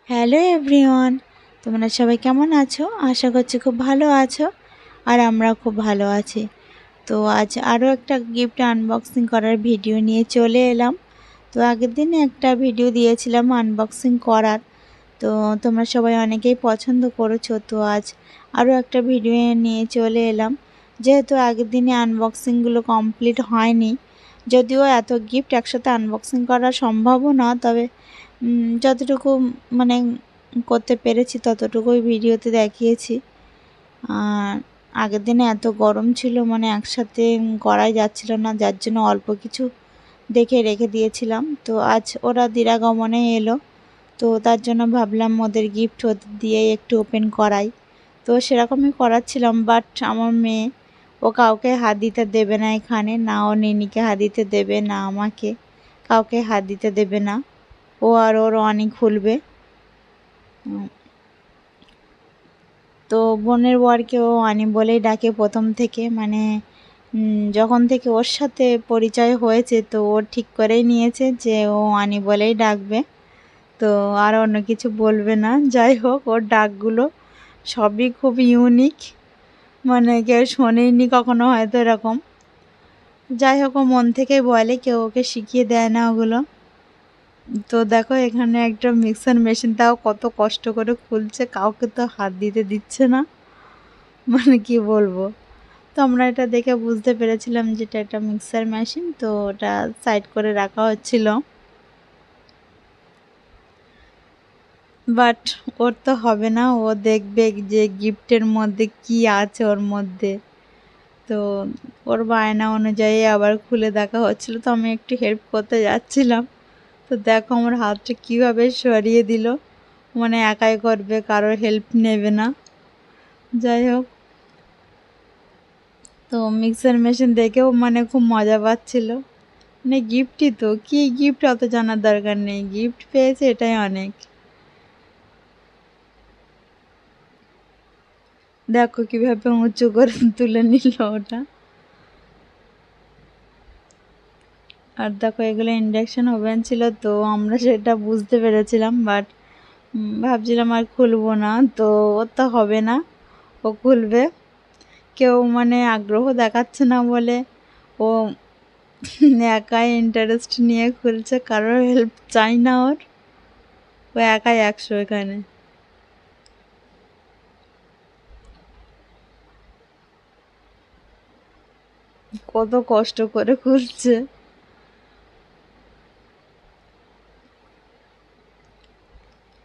Hello everyone, তোমরা সবাই কেমন আছো? আশা করছি খুব ভালো আছো। আর আমরা খুব ভালো আছি। তো আজ আরও একটা গিফট আনবক্সিং করার ভিডিও নিয়ে চলে এলাম। তো আগের দিনে একটা ভিডিও দিয়েছিলাম আনবক্সিং করার, তো তোমরা সবাই অনেকেই পছন্দ করেছো। তো আজ আরও একটা ভিডিও নিয়ে চলে এলাম। যেহেতু আগের দিনে আনবক্সিংগুলো কমপ্লিট হয়নি, যদিও এত গিফট একসাথে আনবক্সিং করা সম্ভবও না, তবে যতটুকু মানে করতে পেরেছি ততটুকুই ভিডিওতে দেখিয়েছি। আর আগের দিনে এত গরম ছিল, মানে একসাথে করাই যাচ্ছিল না, যার জন্য অল্প কিছু দেখে রেখে দিয়েছিলাম। তো আজ ওরা দিরাগমনে এলো, তো তার জন্য ভাবলাম ওদের গিফট ওদের দিয়েই একটু ওপেন করাই। তো সেরকমই করাচ্ছিলাম, বাট আমার মেয়ে ও কাউকে হাত দিতে দেবে না এখানে, না ও নিনিকে হাত দিতে দেবে, না আমাকে কাউকে হাত দিতে দেবে না। ও আর ওর অনেক খুলবে। তো বোনের বরকে ও আনি বলেই ডাকে প্রথম থেকে, মানে যখন থেকে ওর সাথে পরিচয় হয়েছে তো ও ঠিক করেই নিয়েছে যে ও আনি বলেই ডাকবে, তো আর অন্য কিছু বলবে না। যাই হোক, ওর ডাকগুলো সবই খুব ইউনিক, মানে কেউ শোনেইনি কখনো হয়তো এরকম। যাই হোক, ও মন থেকেই বলে, কেউ ওকে শিখিয়ে দেয় না ওগুলো। তো দেখো এখানে একটা মিক্সার মেশিন, তাও কত কষ্ট করে খুলছে, কাউকে তো হাত দিতে দিচ্ছে না, মানে কি বলবো। তো আমরা এটা দেখে বুঝতে পেরেছিলাম যে এটা একটা মিক্সার মেশিন, তো ওটা সাইড করে রাখা হচ্ছিল। বাট ওর তো হবে না, ও দেখবে যে গিফটের মধ্যে কি আছে ওর মধ্যে। তো ওর বায়না অনুযায়ী আবার খুলে দেখা হচ্ছিল, তো আমি একটু হেল্প করতে যাচ্ছিলাম। তো দেখো আমার হাতটা কীভাবে সরিয়ে দিল, মানে একাই করবে, কারোর হেল্প নেবে না। যাই হোক, তো মিক্সার মেশিন দেখেও মানে খুব মজা পাচ্ছিল। মানে গিফটই তো, কি গিফট অত জানার দরকার নেই, গিফট পেয়েছে এটাই অনেক। দেখো কিভাবে উঁচু করে তুলে নিল ওটা। আর দেখো এগুলো ইন্ডাকশন ওভেন ছিল, তো আমরা সেটা বুঝতে পেরেছিলাম, বাট ভাবছিলাম আর খুলবো না। তো ওর তো হবে না, ও খুলবে। কেউ মানে আগ্রহ দেখাচ্ছে না বলে ও একাই ইন্টারেস্ট নিয়ে খুলছে, কারোর হেল্প চাই না ওর, ও একাই 100 এখানে। কত কষ্ট করে খুলছে।